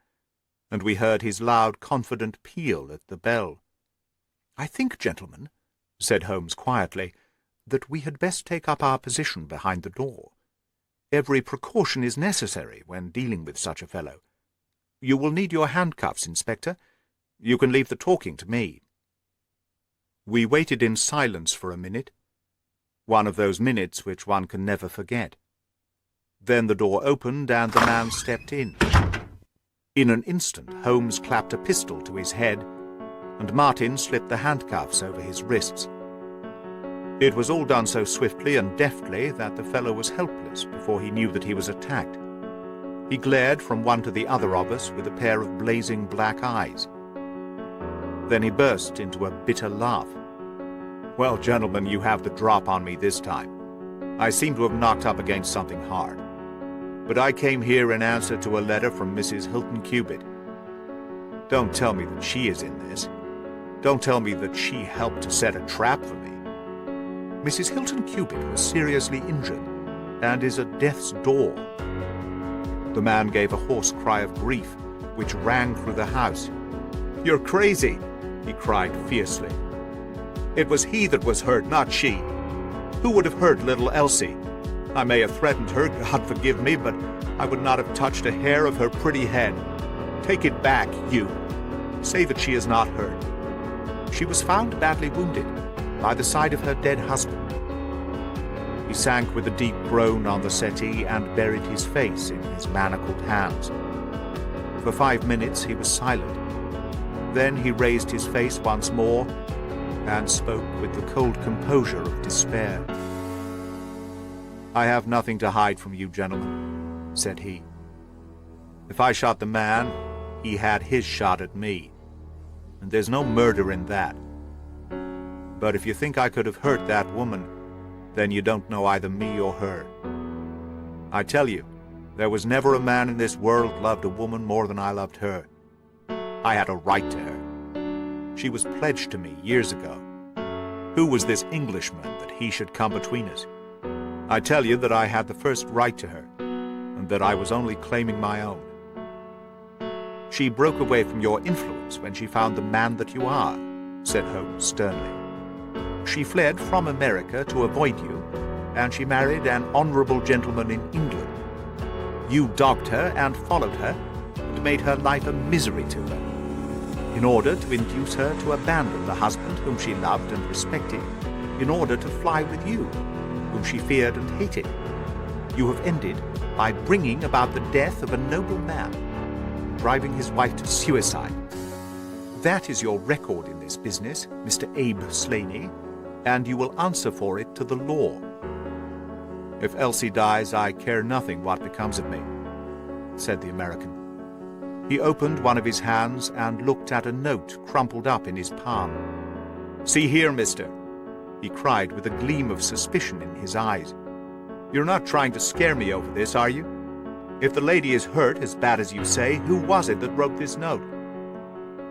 and we heard his loud, confident peal at the bell. "I think, gentlemen," said Holmes quietly, "that we had best take up our position behind the door. Every precaution is necessary when dealing with such a fellow. You will need your handcuffs, Inspector. You can leave the talking to me." We waited in silence for a minute, one of those minutes which one can never forget. Then the door opened and the man stepped in. In an instant Holmes clapped a pistol to his head, and Martin slipped the handcuffs over his wrists. It was all done so swiftly and deftly that the fellow was helpless before he knew that he was attacked. He glared from one to the other of us with a pair of blazing black eyes. Then he burst into a bitter laugh. "Well, gentlemen, you have the drop on me this time. I seem to have knocked up against something hard. But I came here in answer to a letter from Mrs. Hilton Cubitt. Don't tell me that she is in this. Don't tell me that she helped to set a trap for me. Mrs. Hilton Cubitt was seriously injured and is at death's door." The man gave a hoarse cry of grief, which rang through the house. "You're crazy," he cried fiercely. "It was he that was hurt, not she. Who would have hurt little Elsie? I may have threatened her, God forgive me, but I would not have touched a hair of her pretty head. Take it back, you. Say that she is not hurt. She was found badly wounded by the side of her dead husband." He sank with a deep groan on the settee and buried his face in his manacled hands. For 5 minutes he was silent. Then he raised his face once more and spoke with the cold composure of despair. "I have nothing to hide from you, gentlemen," said he. "If I shot the man, he had his shot at me, and there's no murder in that. But if you think I could have hurt that woman, then you don't know either me or her. I tell you, there was never a man in this world loved a woman more than I loved her. I had a right to her. She was pledged to me years ago. Who was this Englishman that he should come between us? I tell you that I had the first right to her, and that I was only claiming my own. She broke away from your influence when she found the man that you are," said Holmes sternly. "She fled from America to avoid you, and she married an honorable gentleman in England. You dogged her and followed her, and made her life a misery to her, in order to induce her to abandon the husband whom she loved and respected, in order to fly with you, whom she feared and hated. You have ended by bringing about the death of a noble man, driving his wife to suicide. That is your record in this business, Mr. Abe Slaney, and you will answer for it to the law. If Elsie dies, I care nothing what becomes of me," said the American. He opened one of his hands and looked at a note crumpled up in his palm. "See here, mister," he cried with a gleam of suspicion in his eyes. "You're not trying to scare me over this, are you? If the lady is hurt as bad as you say, who was it that wrote this note?"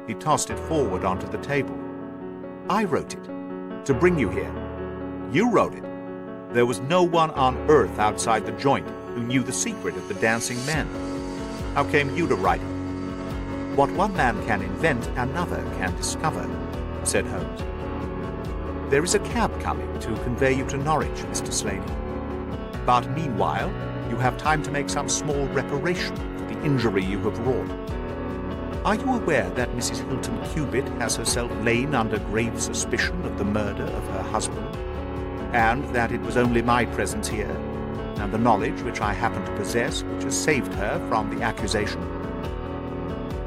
He tossed it forward onto the table. "I wrote it, to bring you here. You wrote it. There was no one on earth outside the joint who knew the secret of the dancing men. How came you to write it?" "What one man can invent, another can discover," said Holmes. "There is a cab coming to convey you to Norwich, Mr. Slaney. But meanwhile, you have time to make some small reparation for the injury you have wrought. Are you aware that Mrs. Hilton Cubitt has herself lain under grave suspicion of the murder of her husband, and that it was only my presence here, and the knowledge which I happen to possess, which has saved her from the accusation?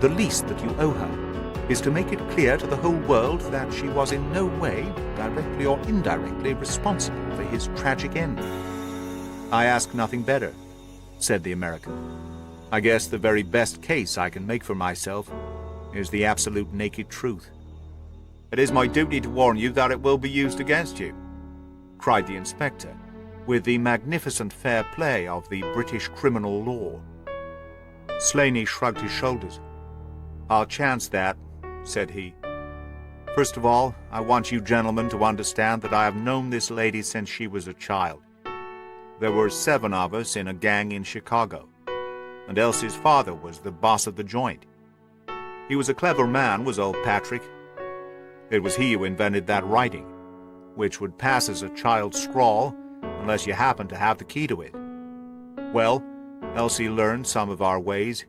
The least that you owe her is to make it clear to the whole world that she was in no way, directly or indirectly, responsible for his tragic end." "I ask nothing better," said the American. "I guess the very best case I can make for myself is the absolute naked truth." "It is my duty to warn you that it will be used against you," cried the inspector, with the magnificent fair play of the British criminal law. Slaney shrugged his shoulders. "I'll chance that," said he. "First of all, I want you gentlemen to understand that I have known this lady since she was a child. There were 7 of us in a gang in Chicago, and Elsie's father was the boss of the joint. He was a clever man, was old Patrick. It was he who invented that writing, which would pass as a child's scrawl unless you happened to have the key to it. Well, Elsie learned some of our ways,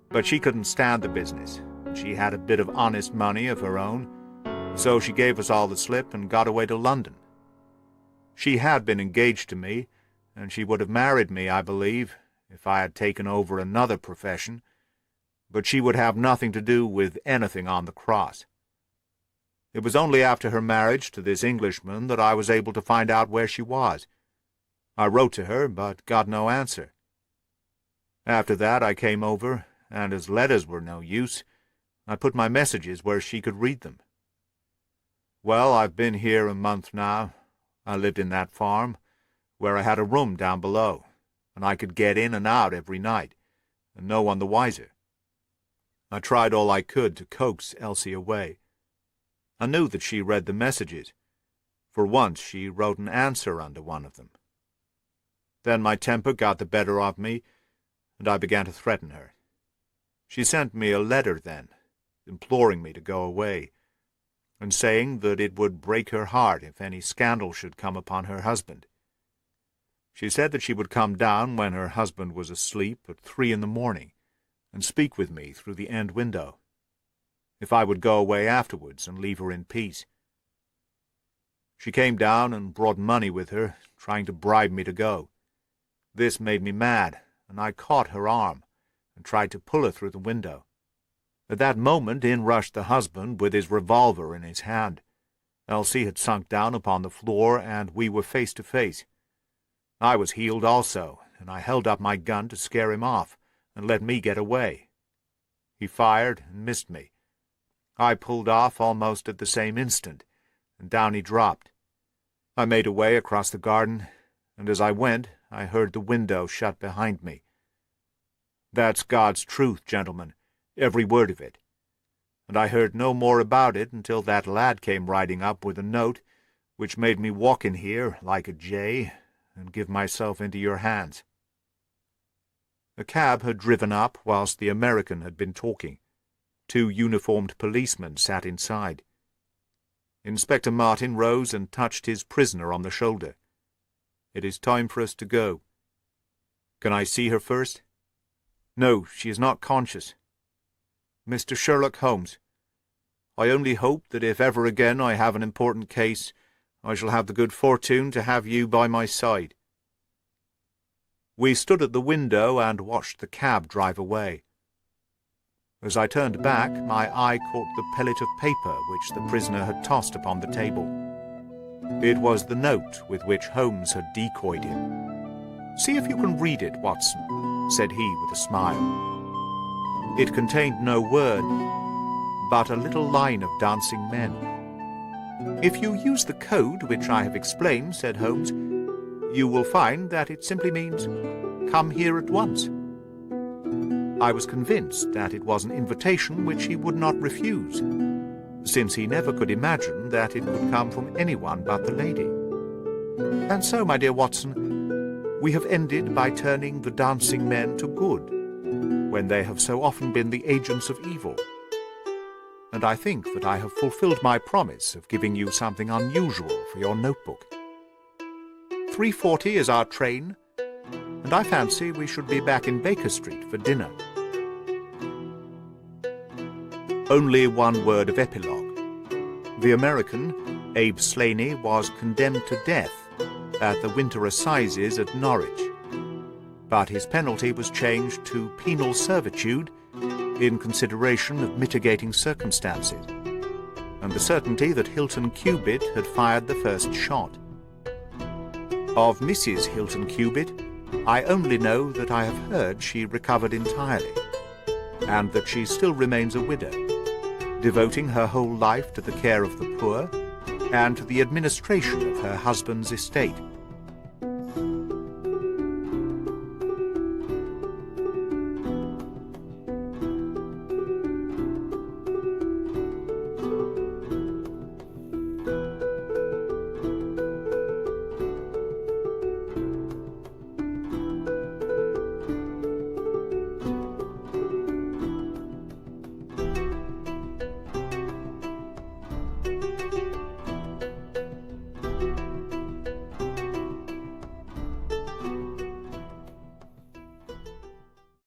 but she couldn't stand the business. She had a bit of honest money of her own, so she gave us all the slip and got away to London. She had been engaged to me, and she would have married me, I believe, if I had taken over another profession, but she would have nothing to do with anything on the cross. It was only after her marriage to this Englishman that I was able to find out where she was. I wrote to her, but got no answer. After that I came over, and as letters were no use, I put my messages where she could read them. Well, I've been here a month now. I lived in that farm, where I had a room down below, and I could get in and out every night, and no one the wiser. I tried all I could to coax Elsie away. I knew that she read the messages. For once she wrote an answer under one of them. Then my temper got the better of me, and I began to threaten her. She sent me a letter then, imploring me to go away, and saying that it would break her heart if any scandal should come upon her husband. She said that she would come down when her husband was asleep at 3 a.m. and speak with me through the end window, if I would go away afterwards and leave her in peace. She came down and brought money with her, trying to bribe me to go. This made me mad, and I caught her arm and tried to pull her through the window. At that moment in rushed the husband with his revolver in his hand. Elsie had sunk down upon the floor, and we were face to face. I was healed also, and I held up my gun to scare him off and let me get away. He fired and missed me. I pulled off almost at the same instant, and down he dropped. I made away across the garden, and as I went, I heard the window shut behind me. That's God's truth, gentlemen, every word of it. And I heard no more about it until that lad came riding up with a note, which made me walk in here like a jay and give myself into your hands. A cab had driven up whilst the American had been talking. 2 uniformed policemen sat inside. Inspector Martin rose and touched his prisoner on the shoulder. "It is time for us to go." "Can I see her first?" "No, she is not conscious." "Mr. Sherlock Holmes, I only hope that if ever again I have an important case, I shall have the good fortune to have you by my side." We stood at the window and watched the cab drive away. As I turned back, my eye caught the pellet of paper which the prisoner had tossed upon the table. It was the note with which Holmes had decoyed him. "See if you can read it, Watson," said he with a smile. It contained no word, but a little line of dancing men. "If you use the code which I have explained," said Holmes, "you will find that it simply means, 'Come here at once.'" I was convinced that it was an invitation which he would not refuse, since he never could imagine that it could come from anyone but the lady. And so, my dear Watson, we have ended by turning the dancing men to good, when they have so often been the agents of evil. And I think that I have fulfilled my promise of giving you something unusual for your notebook. 3:40 is our train, and I fancy we should be back in Baker Street for dinner. Only one word of epilogue. The American, Abe Slaney, was condemned to death at the Winter Assizes at Norwich, but his penalty was changed to penal servitude in consideration of mitigating circumstances, and the certainty that Hilton Cubitt had fired the first shot. Of Mrs. Hilton Cubitt, I only know that I have heard she recovered entirely, and that she still remains a widow, devoting her whole life to the care of the poor and to the administration of her husband's estate.